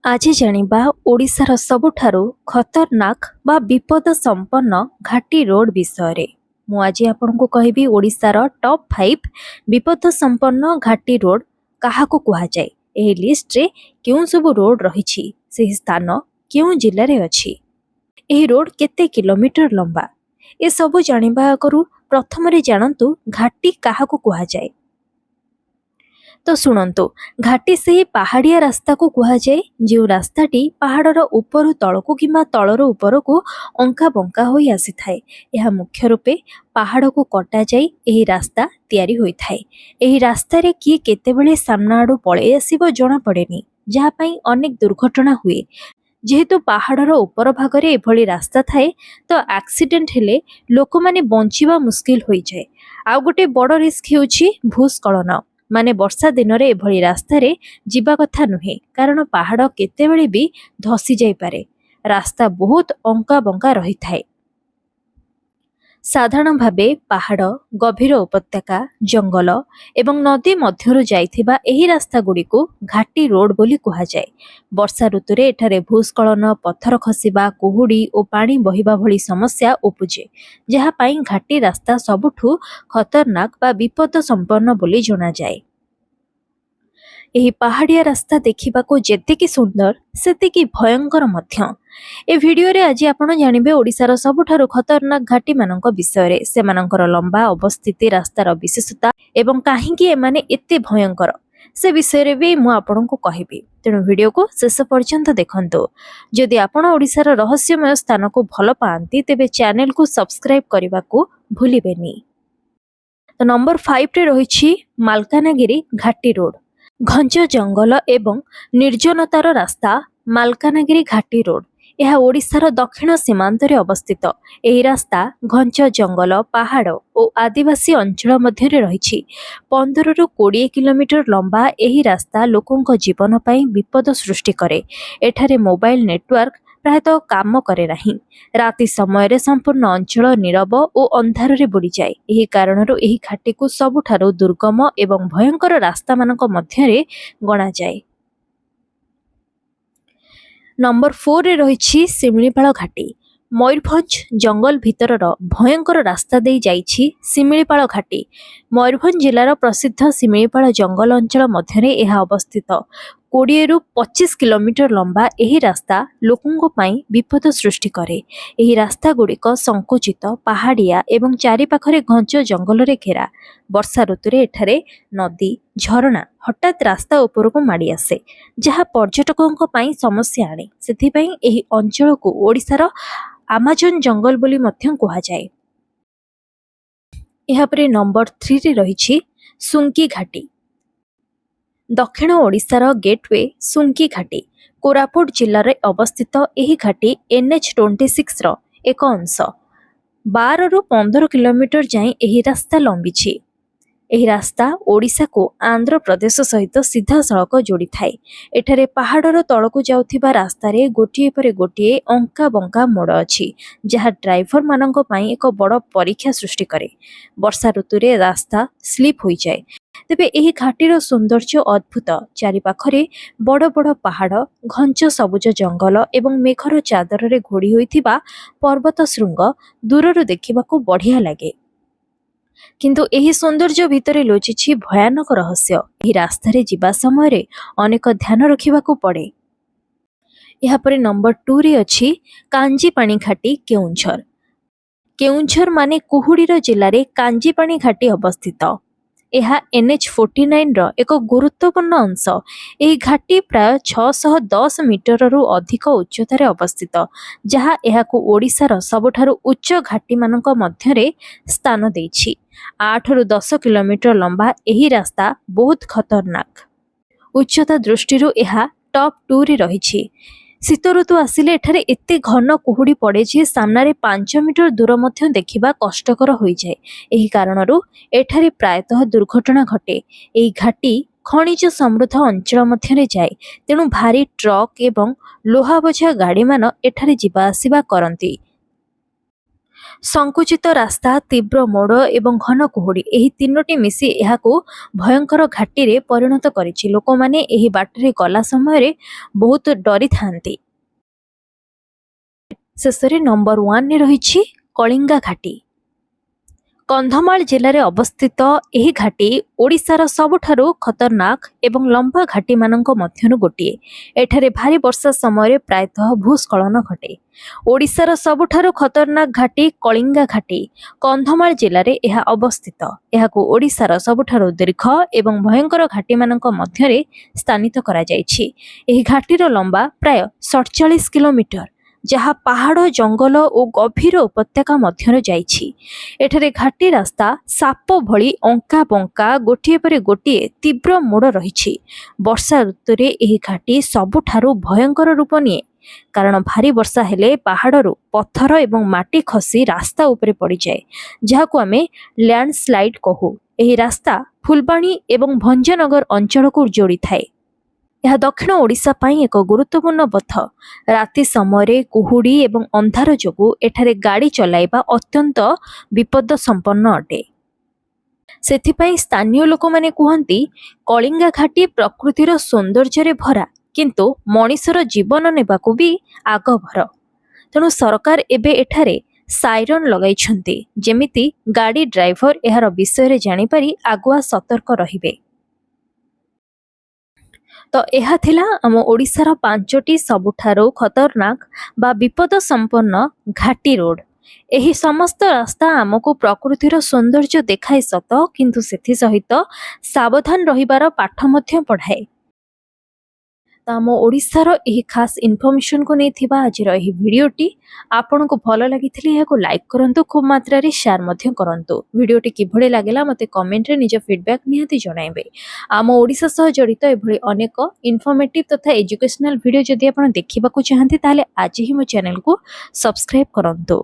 आज जानिबा ओडिशार सबुठारु खतरनाक बा विपद संपन्न घाटी रोड विषय रे। मु आज आपनको कहबी ओडिशार टॉप 5 विपद संपन्न घाटी रोड काहाको कुहा जाय। एही लिस्ट रे केउ सब रोड रहिछि, सेही स्थान केउ जिल्ला रे अछि, एही रोड केते किलोमीटर लंबा, ए सब जानिबा आगरु प्रथम रे जानंतु घाटी काहाको कुहा जाय। तो शुणु, घाटी से पहाड़िया रास्ता को कुहा जाए जो रास्ताटी पहाड़र उपरु तलकू किंबा तलर उपरकू अंका बंका होई आसी थाए। यह मुख्य रूपे पहाड़ को कटा जाई एही रास्ता तैयारी होई थाए। एही रास्ता रे किए केतेबेले सामना आडू पळे आसीबो जणा पड़ेनी, जहा पई अनेक दुर्घटना हुए। जेहेतु पहाड़र उपर भागरे एभली रास्ता थाए तो एक्सीडेंट हेले लोक माने बंचिबा मुश्किल होई जाए। आ गोटे बड़ रिस्क हेउछि भूस्खलन। माने वर्षा दिन रे एभली रास्ता रे जीवा कथा नुहे, कारण पहाड़ केतेबेले भी धसी जाई पारे। रास्ता बहुत अंका बंका रही थाए। साधारण भावे पहाड़, गभीर उपत्यका, जंगल एवं नदी मध्यरु जाइथिबा एही रास्ता गुडी को घाटी रोड बोली कुहा जाए। वर्षा ऋतु रे एठारे भूस्खलन, पत्थर खसिबा, कुहुडी और पानी बहिबा भली समस्या उपुजे, जहा पई घाटी रास्ता सबुठु खतरनाक बा विपद संपन्न बोली जणा जाए। एही पहाड़िया रास्ता देखिबाको जेतिकी सुंदर सेतिकी भयंकर मध्य। ए वीडियो रे आज आपण जानिबे ओडिशार सबुठारु खतरनाक घाटी मानक विषय रे, सेमानकर लंबा अवस्थिति, रास्तार विशेषता एवं काहींकी एमाने एते भयंकर से विषय रे भी मु आपनको कहिबी। तेणु वीडियो को शेष पर्यंत देखंतु। जदि आपण ओडिशार रहस्यमय स्थान को भल पाआंती तेबे चैनल को सब्सक्राइब करबा को भूलिबेनी। तो नंबर 5 रे रहिछि मालकानगिरी घाटी रोड। घंच जंगल एवं निर्जनतार रास्ता मालकानगिरी घाटी रोड। यह ओडिशार दक्षिण सीमांत रे अवस्थित। एही रास्ता घंच जंगल, पहाड़ और आदिवासी अंचल मध्य रही 15 रु 20 किलोमीटर लंबा। एही रास्ता लोकों जीवन पई विपद सृष्टि करे। एठारे मोबाइल नेटवर्क प्रायतः काम करे नहीं। राति समय संपूर्ण अंचल नीरव और अंधार रे बुड़ी जाए। एही कारणरू एही घाटी को सबुठारु दुर्गम एवं भयंकर रास्ता मानक मध्यरे गणा जाए। नंबर 4 रे रहिछि सिमिलीपाल घाटी। मयूरभंज जंगल भितरर भयंकर रास्ता दे जाइछि सिमिलीपाल घाटी। मयूरभंज जिलार प्रसिद्ध सिमिलीपाल जंगल अंचल मध्यरे एहा अवस्थित। 20 रु 25 किलोमीटर लंबा एही रास्ता लोकों पाई विपद सृष्टि करे। एही रास्ता गुड़िक संकुचित, पहाड़िया एवं चारि पाखरे घंच जंगल रे घेरा। वर्षा ऋतु रे एठारे नदी, झरणा हठात रास्ता उपरको माड़ी आसे, जहा पर्यटकों पाई समस्या आने। सेथि पई एही अंचल को ओडिशार आमाजन जंगल बोली मध्यम कुहा जाए। यहाँ पर नंबर 3 रे रहिछि सुंकी घाटी। दक्षिण ओडिशार गेटवे सुंकी घाटी। कोरापुट जिल्ला रे अवस्थित एही घाटी NH26 रो एक अंश। 12 रु 15 किलोमीटर जाए एही रास्ता लंबिछि। एही रास्ता ओडिशा को आंध्र प्रदेश सहित सीधा सड़क जोड़ी थाए। एठारे पहाड़र तलकू जाउथिबा रास्ता रे गोटिए परे गोटिए अंका बंका मोड़ अछि, जहा ड्राइवर मानक पई एक बड़ परीक्षा सृष्टि करे। वर्षा ऋतु रे रास्ता स्लिप होई जाए। तेबे एही घाटीर सौंदर्य अद्भुत। चारि पाखरे बड़ बड़ पहाड़, घंच सबुज जंगल एवं मेघर चादर रे घोड़ी होइथिबा पर्वत शृंग दूरରୁ देखिबाकू बढ़िया लागे। किंतु एही सौंदर्य भितरे लुचिछि भयानक रहस्य। एही रास्ता रे जिबा समय रे अनेक ध्यान रखिबाकू पड़े। यहाँ पर नंबर 2 रे अछि कांजीपाणी घाटी केउंझर। केउंझर माने कुहुडीर जिल्ला रे कांजीपाणी घाटी अवस्थित। यह NH49 रो एक गुरुत्वपूर्ण अंश। एही घाटी प्राय 610 मीटर रु अधिक उच्चतार अवस्थित, जहा एहाकू ओडिशार सबुठारु उच्च घाटी मानक मध्यरे स्थान देछि। 8 रु 10 किलोमीटर लंबा एही रास्ता बहुत खतरनाक। उच्चता दृष्टि एहा टॉप 2 रे रहिछि। शीत ऋतु आसिले एठारे एते घन कुहुडी पड़े जे सामना रे 5 मीटर दूर मध्य देखिबा कष्टकर होई जाए। एही कारणरू एठारे प्रायतः दुर्घटना घटे। एही घाटी खनिज समृद्ध अंचल मध्यरे जाए, तेणु भारी ट्रक एवं लोहा बोझा गाड़ी मान एठारे जिबा आसिबा करंती। संकुचित रास्ता तीव्र मोड़ एवं घन कुहुड़ी एही तीनोटी मिसी एहाकू भयंकर घाटी रे परिणत करिछि। लोकमाने एही बाटरे गला समय बहुत डरी थांती। शेषरे नंबर 1 रे रहिछि कलिंगा घाटी। कंधमाल जिले में अवस्थित यह घाटी ओडिशार सबुठारु खतरनाक एवं लंबा घाटी मानक मध्यरु गोटिए। एठारे भारी वर्षा समय प्रायतः भूस्खलन घटे। ओडिशार सबुठारु खतरनाक घाटी कलिंगा घाटी कंधमाल जिले में यह अवस्थित। यहाकू ओडिशार सबुठारु दीर्घ एवं भयंकर घाटी मानक मध्यरे स्थानित करा जायछि। एही घाटीर लंबा प्राय 47 किलोमीटर, जहाँ पहाड़ जंगल और गभीर उपत्यका मध्य जाइछि। एठारे घाटी रास्ता साप भली अंका बंका गोटिए पर गोटिए तीव्र मोड़ रहिछि। वर्षा ऋतु रे एही घाटी सबुठारु भयंकर रूप निए, कारण भारी वर्षा हेले पहाड़रू पत्थर एवं माटी खसी रास्ता उपरे पड़ जाए, जहाकू आमे लैंडस्लाइड कहू। एही रास्ता फुलबाणी एवं भंजनगर अंचल को जोड़ी थाए। यह दक्षिण ओडिशा पाई एक गुरुत्वपूर्ण पथ। राति समय कुहुड़ी एवं अंधार जोगु एठारे गाड़ी चलाइबा अत्यंत विपद संपन्न अटे। सेथिपाई स्थानीय लोक माने कुहंती कलिंगा घाटी प्रकृतिर सौंदर्य रे भरा, किंतु मनीषर जीवन नेबाकू भी आगभर। तेणु सरकार एबे एठारे साइरन लगाइछंती, जेमिति गाड़ी ड्राइवर एहार विषय रे जानि पारि आगुआ सतर्क रहिबे। तो यह थिला आम ओडिशार 5टी सबुठारु खतरनाक बा विपद संपन्न घाटी रोड। एही समस्त रास्ता आमको प्रकृतिर सौंदर्य देखाए सत, किंतु सेथि सहित सावधान रहिबार पाठ मध्य पढ़ाए। तो आम ओडिशार एही खास इनफॉरमेशन को नहीं थिबा आज एही वीडियोटी आपनको भल लागिथिले याको लाइक करंतु, खूब मात्रा रे शेयर मध्य करंतु। वीडियोटी किभळे लागेला मते कमेंट रे निज फीडबैक निहाती जणाइबे। आम ओडिशा सह जड़ित एभଳି अनेक इनफॉर्मेटिव तथा एजुकेशनल वीडियो जदि आपण देखिबाकू चाहंती ताले आज ही मो चैनल को सब्सक्राइब करंतु।